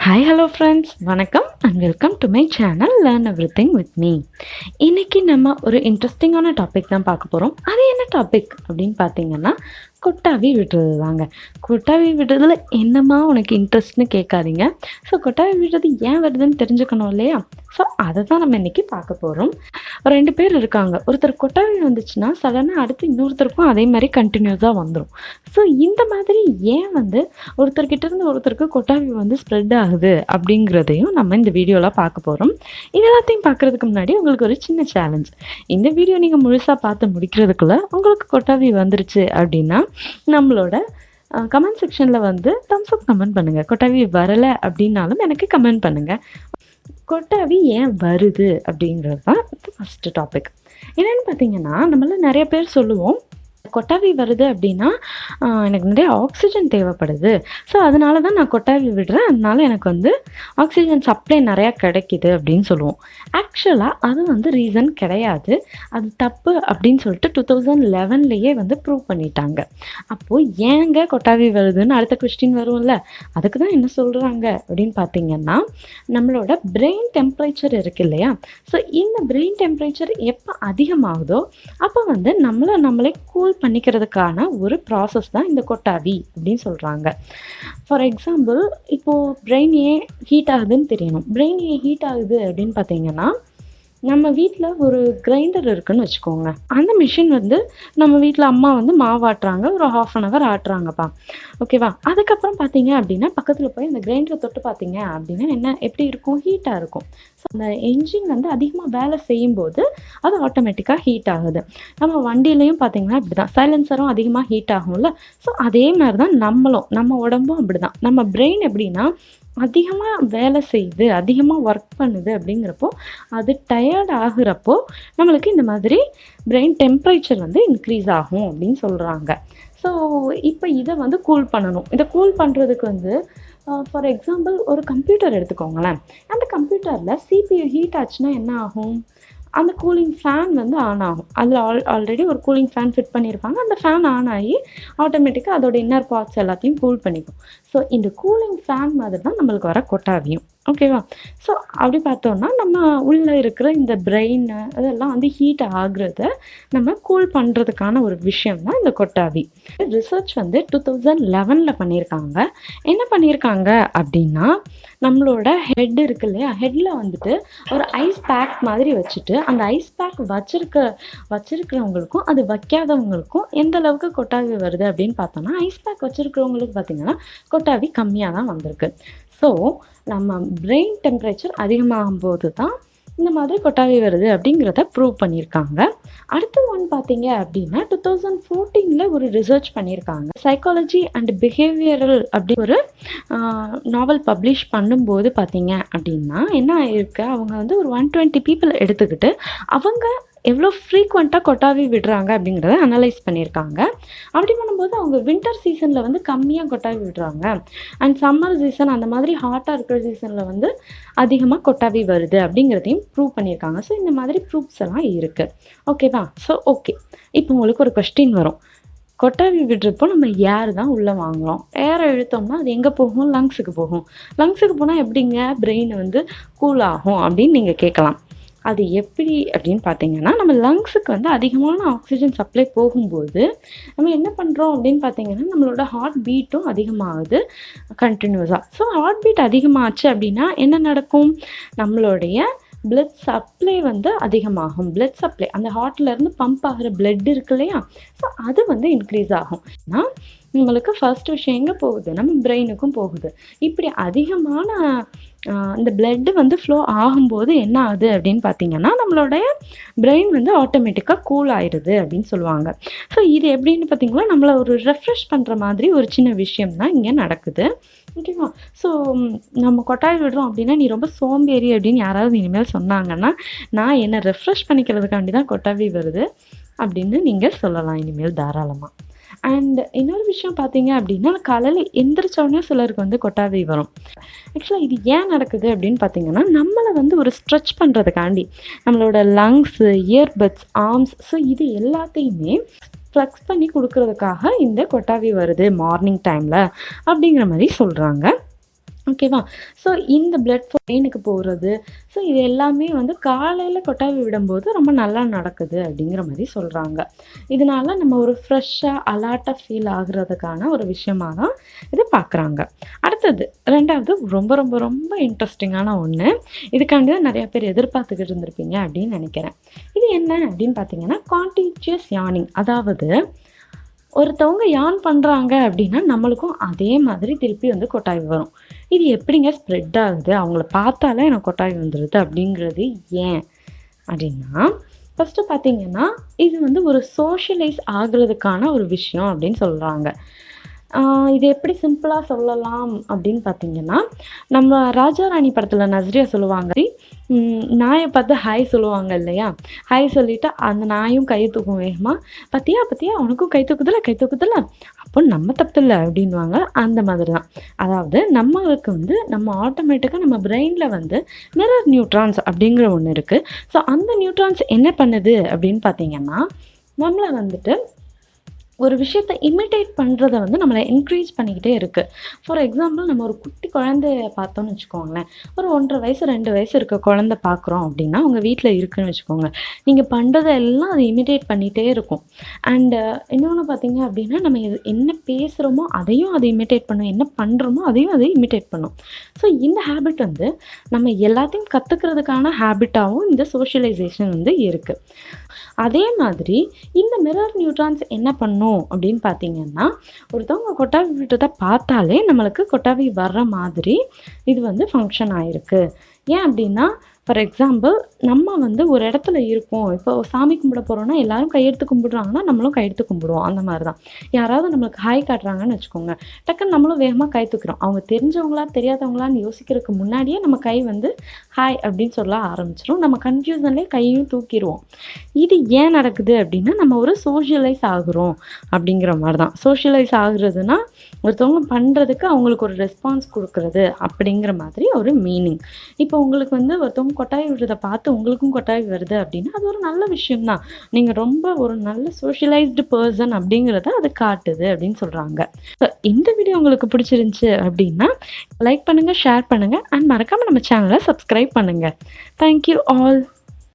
Hi hello friends, வணக்கம் and welcome to my channel learn everything with me. இன்றைக்கி நம்ம ஒரு இன்ட்ரெஸ்டிங்கான டாபிக் தான் பார்க்க போகிறோம். அது என்ன டாபிக் அப்படின்னு பார்த்தீங்கன்னா, கொட்டாவி விடுறது தாங்க. கொட்டாவி விடுறதுல என்னம்மா உனக்கு இன்ட்ரெஸ்ட்னு கேட்காதீங்க. ஸோ கொட்டாவி விடுறது ஏன் வருதுன்னு தெரிஞ்சுக்கணும் இல்லையா? ஸோ அதை தான் நம்ம இன்றைக்கி பார்க்க போகிறோம். 2 பேர் இருக்காங்க. ஒருத்தர் கொட்டாவி வந்துச்சுன்னா சடனாக அடுத்து இன்னொருத்தருக்கும் அதே மாதிரி கண்டினியூஸாக வந்துடும். ஸோ இந்த மாதிரி ஏன் ஒருத்தர்கிட்ட இருந்து ஒருத்தருக்கு கொட்டாவி ஸ்ப்ரெட் ஆகுது அப்படிங்கிறதையும் நம்ம இந்த வீடியோவில் பார்க்க போகிறோம். இது எல்லாத்தையும் பார்க்குறதுக்கு முன்னாடி உங்களுக்கு ஒரு சின்ன சேலஞ்ச். இந்த வீடியோ நீங்கள் முழுசாக பார்த்து முடிக்கிறதுக்குள்ளே உங்களுக்கு கொட்டாவி வந்துருச்சு அப்படின்னா நம்மளோட கமெண்ட் செக்ஷனில் தம்ஸ் அப் கமெண்ட் பண்ணுங்கள். கொட்டாவி வரலை அப்படின்னாலும் எனக்கு கமெண்ட் பண்ணுங்கள். கொட்டாவி ஏன் வருது அப்படிங்கிறது தான் ஃபஸ்ட்டு டாபிக். என்னென்னு பார்த்தீங்கன்னா, நம்மள நிறைய பேர் சொல்லுவோம், கொட்டாவி வருது அப்படின்னா எனக்கு நிறைய ஆக்சிஜன் தேவைப்படுது, ஸோ அதனால தான் நான் கொட்டாவி விடுறேன், அதனால எனக்கு ஆக்சிஜன் சப்ளை நிறையா கிடைக்கிது அப்படின்னு சொல்லுவோம். ஆக்சுவலாக அது ரீசன் கிடையாது. அது தப்பு அப்படின்னு சொல்லிட்டு 2011லேயே ப்ரூவ் பண்ணிட்டாங்க. அப்போது ஏங்க கொட்டாவி வருதுன்னு அடுத்த கொஸ்டின் வரும்ல, அதுக்கு தான் என்ன சொல்கிறாங்க அப்படின்னு பார்த்தீங்கன்னா, நம்மளோட பிரெயின் டெம்பரேச்சர் இருக்கு இல்லையா? ஸோ இந்த பிரெயின் டெம்பரேச்சர் எப்போ அதிகமாகுதோ அப்போ நம்மளே கூல் பண்ணிக்கிறதுக்கான ஒரு ப்ராசஸ் தான் இந்த கொட்டாவி அப்படின்னு சொல்கிறாங்க. ஃபார் எக்ஸாம்பிள், இப்போது பிரெயின் ஏன் ஹீட் ஆகுதுன்னு தெரியணும். பிரெயின் ஏன் ஹீட் ஆகுது அப்படின்னு பார்த்தீங்கன்னா, நம்ம வீட்டில் ஒரு கிரைண்டர் இருக்குதுன்னு வச்சுக்கோங்க. அந்த மிஷின் நம்ம வீட்டில் அம்மா மாவு ஆட்டுறாங்க, ஒரு 1/2 hour ஆட்டுறாங்கப்பா, ஓகேவா? அதுக்கப்புறம் பார்த்தீங்க அப்படின்னா பக்கத்தில் போய் அந்த கிரைண்டரை தொட்டு பார்த்தீங்க அப்படின்னா எப்படி இருக்கும்? ஹீட்டாக இருக்கும். ஸோ அந்த என்ஜின் அதிகமாக வேலை செய்யும்போது அது ஆட்டோமேட்டிக்காக ஹீட் ஆகுது. நம்ம வண்டியிலையும் பார்த்தீங்கன்னா இப்படி தான், சைலன்சரும் அதிகமாக ஹீட் ஆகும்ல. ஸோ அதே மாதிரி தான் நம்ம உடம்பும் அப்படி தான். நம்ம பிரெயின் எப்படின்னா அதிகமாக வேலை செய்யுது, அதிகமாக ஒர்க் பண்ணுது. அப்படிங்கிறப்போ அது டயர்ட் ஆகுறப்போ நம்மளுக்கு இந்த மாதிரி பிரெயின் டெம்பரேச்சர் இன்க்ரீஸ் ஆகும் அப்படின்னு சொல்கிறாங்க. ஸோ இப்போ இதை கூல் பண்ணணும். இதை கூல் பண்ணுறதுக்கு ஃபார் எக்ஸாம்பிள் ஒரு கம்ப்யூட்டர் எடுத்துக்கோங்களேன். அந்த கம்ப்யூட்டரில் CPU ஹீட் ஆச்சுன்னா என்ன ஆகும்? அந்த கூலிங் ஃபேன் ஆன் ஆகும். அதில் ஆல்ரெடி ஒரு கூலிங் ஃபேன் ஃபிட் பண்ணியிருப்பாங்க. அந்த ஃபேன் ஆன் ஆகி ஆட்டோமேட்டிக்காக அதோட இன்னர் பார்ட்ஸ் எல்லாத்தையும் கூல் பண்ணிக்கும். ஸோ இந்த கூலிங் ஃபேன் மாதிரி தான் நம்மளுக்கு வர கொட்டாவியும், ஓகேவா? ஸோ அப்படி பார்த்தோன்னா நம்ம உள்ளே இருக்கிற இந்த பிரெயின் அதெல்லாம் ஹீட் ஆகுறத நம்ம கூல் பண்ணுறதுக்கான ஒரு விஷயம் தான் இந்த கொட்டாவி. ரிசர்ச் 2011 பண்ணியிருக்காங்க. என்ன பண்ணியிருக்காங்க அப்படின்னா, நம்மளோட ஹெட் இருக்கு இல்லையா? ஹெட்டில் ஒரு ஐஸ் பேக் மாதிரி வச்சுட்டு அந்த ஐஸ் பேக் வச்சிருக்கிறவங்களுக்கும் அது வைக்காதவங்களுக்கும் எந்த அளவுக்கு கொட்டாவி வருது அப்படின்னு பார்த்தோன்னா, ஐஸ் பேக் வச்சுருக்கிறவங்களுக்கு பார்த்திங்கன்னா கொட்டாவி கம்மியாக தான் வந்திருக்கு. ஸோ நம்ம பிரெயின் டெம்பரேச்சர் அதிகமாகும் போது தான் இந்த மாதிரி கொட்டாவி வருது அப்படிங்கிறத ப்ரூவ் பண்ணியிருக்காங்க. அடுத்து பார்த்தீங்க அப்படின்னா 2014 ஒரு ரிசர்ச் பண்ணியிருக்காங்க. சைக்காலஜி அண்ட் பிஹேவியரல் அப்படி ஒரு நாவல் பப்ளிஷ் பண்ணும்போது பார்த்தீங்க அப்படின்னா என்ன ஆயிருக்கு, அவங்க ஒரு 120 people எடுத்துக்கிட்டு அவங்க எவ்வளோ ஃப்ரீக்வெண்ட்டாக கொட்டாவி விடுறாங்க அப்படிங்கிறத அனலைஸ் பண்ணியிருக்காங்க. அப்படி பண்ணும்போது அவங்க வின்டர் சீசனில் கம்மியாக கொட்டாவி விடுறாங்க, அண்ட் சம்மர் சீசன் அந்த மாதிரி ஹாட்டாக இருக்கிற சீசனில் அதிகமாக கொட்டாவி வருது அப்படிங்கிறதையும் ப்ரூவ் பண்ணியிருக்காங்க. ஸோ இந்த மாதிரி ப்ரூஃப்ஸ் எல்லாம் இருக்குது, ஓகேவா? ஸோ ஓகே, இப்போ உங்களுக்கு ஒரு கொஸ்டின் வரும். கொட்டாவி விடுறப்போ நம்ம ஏர் தான் உள்ளே வாங்குகிறோம். ஏரை இழுத்தோம்னா அது எங்கே போகும்? லங்ஸுக்கு போகும். லங்ஸுக்கு போனால் எப்படிங்க பிரெயின் கூல் ஆகும் அப்படின்னு நீங்கள் கேட்கலாம். அது எப்படி அப்படின்னு பார்த்தீங்கன்னா, நம்ம லங்ஸுக்கு அதிகமான ஆக்சிஜன் சப்ளை போகும்போது நம்ம என்ன பண்ணுறோம் அப்படின்னு பார்த்தீங்கன்னா, நம்மளோட ஹார்ட் பீட்டும் அதிகமாகுது கண்டினியூஸாக. ஸோ ஹார்ட் பீட் அதிகமாச்சு அப்படின்னா என்ன நடக்கும்? நம்மளுடைய பிளட் சப்ளை அதிகமாகும். பிளட் சப்ளை, அந்த ஹார்ட்லேருந்து பம்ப் ஆகிற பிளட் இருக்கு இல்லையா? ஸோ அது இன்க்ரீஸ் ஆகும். ஆனால் நம்மளுக்கு ஃபர்ஸ்ட் விஷயம் எங்கே போகுது? நம்ம பிரெயினுக்கும் போகுது. இப்படி அதிகமான இந்த பிளட்டு ஃப்ளோ ஆகும்போது என்ன ஆகுது அப்படின்னு பார்த்தீங்கன்னா, நம்மளுடைய பிரெயின் ஆட்டோமேட்டிக்காக கூல் ஆயிடுது அப்படின்னு சொல்லுவாங்க. ஸோ இது எப்படின்னு பார்த்தீங்கன்னா, நம்மளை ஒரு ரெஃப்ரெஷ் பண்ணுற மாதிரி ஒரு சின்ன விஷயம் தான் இங்கே நடக்குது, ஓகேவா? ஸோ நம்ம கொட்டாவி விடுறோம் அப்படின்னா நீ ரொம்ப சோம்பேறி அப்படின்னு யாராவது இனிமேல் சொன்னாங்கன்னா, நான் என்னை ரெஃப்ரெஷ் பண்ணிக்கிறதுக்காண்டி தான் கொட்டாவி வருது அப்படின்னு நீங்கள் சொல்லலாம் இனிமேல் தாராளமாக. அண்ட் இன்னொரு விஷயம் பார்த்தீங்க அப்படின்னா, காலையில் எந்திரிச்சோடனே சிலருக்கு கொட்டாவி வரும். ஆக்சுவலாக இது ஏன் நடக்குது அப்படின்னு பார்த்தீங்கன்னா, நம்மளை ஒரு ஸ்ட்ரெச் பண்ணுறதுக்காண்டி நம்மளோட லங்ஸு, இயர்பட்ஸ், ஆர்ம்ஸ், ஸோ இது எல்லாத்தையுமே ஃப்ளெக்ஸ் பண்ணி கொடுக்கறதுக்காக இந்த கொட்டாவி வருது மார்னிங் டைமில் அப்படிங்கிற மாதிரி சொல்கிறாங்க. ஓகேவா? ஸோ இந்த பிளட் பிரெயினுக்கு போறது, ஸோ இது எல்லாமே வந்து காலையில கொட்டாவி விடும்போது ரொம்ப நல்லா நடக்குது அப்படிங்கிற மாரி சொல்றாங்க. இதனால நம்ம ஒரு ஃப்ரெஷ்ஷா, அலர்ட்டா ஃபீல் ஆகுறதுக்கான ஒரு விஷயமா தான் இத பார்க்குறாங்க. அடுத்தது 2வது ரொம்ப ரொம்ப ரொம்ப இன்ட்ரெஸ்டிங்கான ஒண்ணு. இதுக்காண்டி தான் நெறைய பேர் எதிர்பார்த்துக்கிட்டு இருந்திருப்பீங்க அப்படின்னு நெனைக்கிறேன். இது என்ன அப்படின்னு பார்த்தீங்கன்னா, கான்டிஜியஸ் யானிங். அதாவது ஒருத்தவங்க யான் பண்றாங்க அப்படின்னா, நம்மளுக்கும் அதே மாதிரி திருப்பி வந்து கொட்டாவி வரும். இது எப்படிங்க ஸ்ப்ரெட் ஆகுது? அவங்கள பார்த்தாலே எனக்கு கொட்டாவி வந்துருது அப்படிங்கிறது ஏன்? அப்படின்னா, ஃபர்ஸ்ட்டு பார்த்தீங்கன்னா, இது வந்து ஒரு சோஷியலைஸ் ஆகுறதுக்கான ஒரு விஷயம் அப்படின்னு சொல்றாங்க. இது எப்படி சிம்பிளா சொல்லலாம் அப்படின்னு பார்த்தீங்கன்னா, நம்ம ராஜா ராணி படத்துல நஸ்ரியா சொல்லுவாங்க, நாய பார்த்து ஹாய் சொல்லுவாங்க இல்லையா? ஹாய் சொல்லிட்டு அந்த நாயும் கைய தூக்கும் வேகமா. "பாத்தியா, பாத்தியா உனக்கும் கை தூக்குதுல்ல, கை தூக்குதுல்ல. அப்போ நம்ம தப்பில்ல" அப்படின்னுவாங்க. அந்த மாதிரி தான். அதாவது நம்மளுக்கு வந்து நம்ம ஆட்டோமேட்டிக்கா நம்ம பிரெயின்ல வந்து மிரர் நியூட்ரான்ஸ் அப்படிங்கிற ஒண்ணு இருக்கு. ஸோ அந்த நியூட்ரான்ஸ் என்ன பண்ணுது அப்படின்னு பார்த்தீங்கன்னா, நம்மள வந்துட்டு ஒரு விஷயத்த இமிட்டேட் பண்றத வந்து நம்மள என்கரேஜ் பண்ணிக்கிட்டே இருக்கு. ஃபார் எக்ஸாம்பிள் நம்ம ஒரு குட்டி குழந்தைய பார்த்தோம்னு வச்சுக்கோங்களேன். ஒரு 1 1/2 வயசு, 2 வயசு இருக்க குழந்தை பார்க்குறோம் அப்படின்னா, உங்க வீட்ல இருக்குன்னு வச்சுக்கோங்க. நீங்க பண்றத எல்லாம் அது இமிட்டேட் பண்ணிட்டே இருக்கும். அண்ட் இன்னொன்னு பார்த்தீங்க அப்படின்னா, நம்ம என்ன பேசுறோமோ அதையும் அது இமிட்டேட் பண்ணும். என்ன பண்றோமோ அதையும் அது இமிட்டேட் பண்ணும். ஸோ இந்த ஹேபிட் வந்து நம்ம எல்லாத்தையும் கத்துக்கிறதுக்கான ஹேபிட்டாவும் இந்த சோஷியலைசேஷன் வந்து இருக்கு. அதே மாதிரி இந்த மிரர் நியூட்ரான்ஸ் என்ன பண்ணும் அப்படின்னு பார்த்தீங்கன்னா, ஒருத்தவங்க கொட்டாவி விட்டத பார்த்தாலே நம்மளுக்கு கொட்டாவி வர்ற மாதிரி இது வந்து ஃபங்க்ஷன் ஆயிருக்கு. ஏன் அப்படின்னா, ஃபார் எக்ஸாம்பிள் நம்ம வந்து ஒரு இடத்துல இருக்கோம். இப்போ சாமி கும்பிட போறோம்னா, எல்லாரும் கையெடுத்து கும்பிடுறாங்கன்னா, நம்மளும் கையெடுத்து கும்பிடுவோம். அந்த மாரி தான். யாராவது நம்மளுக்கு ஹாய் காட்டுறாங்கன்னு வச்சுக்கோங்க. டக்குன்னு நம்மளும் வேகமா கை தூக்கிறோம். அவங்க தெரிஞ்சவங்களா, தெரியாதவங்களான்னு யோசிக்கிறதுக்கு முன்னாடியே நம்ம கை வந்து ஹாய் அப்படின்னு சொல்ல ஆரம்பிச்சுரும். நம்ம கன்ஃப்யூஷன்லேயே கையையும் தூக்கிருவோம். இது ஏன் நடக்குது அப்படின்னா, நம்ம ஒரு சோஷியலைஸ் ஆகுறோம் அப்படிங்கிற மாரி தான். சோஷியலைஸ் ஆகுறதுன்னா, ஒருத்தவங்க பண்றதுக்கு அவங்களுக்கு ஒரு ரெஸ்பான்ஸ் குடுக்குறது அப்படிங்கிற மாதிரி ஒரு மீனிங். இப்போ உங்களுக்கு வந்து ஒருத்தவங்க கொட்டாவி விடுறத பார்த்து உங்களுக்கும் கொட்டாவி வருது அப்படின்னா, அது ஒரு நல்ல விஷயம் தான். நீங்க ரொம்ப ஒரு நல்ல சோஷியலைஸ்டு பெர்சன் அப்படிங்கிறத அது காட்டுது அப்படின்னு சொல்றாங்க. இந்த வீடியோ உங்களுக்கு பிடிச்சிருந்துச்சு அப்படின்னா, லைக் பண்ணுங்க, ஷேர் பண்ணுங்க அண்ட் மறக்காம நம்ம சேனலை சப்ஸ்கிரைப் பண்ணுங்க. Thank you all.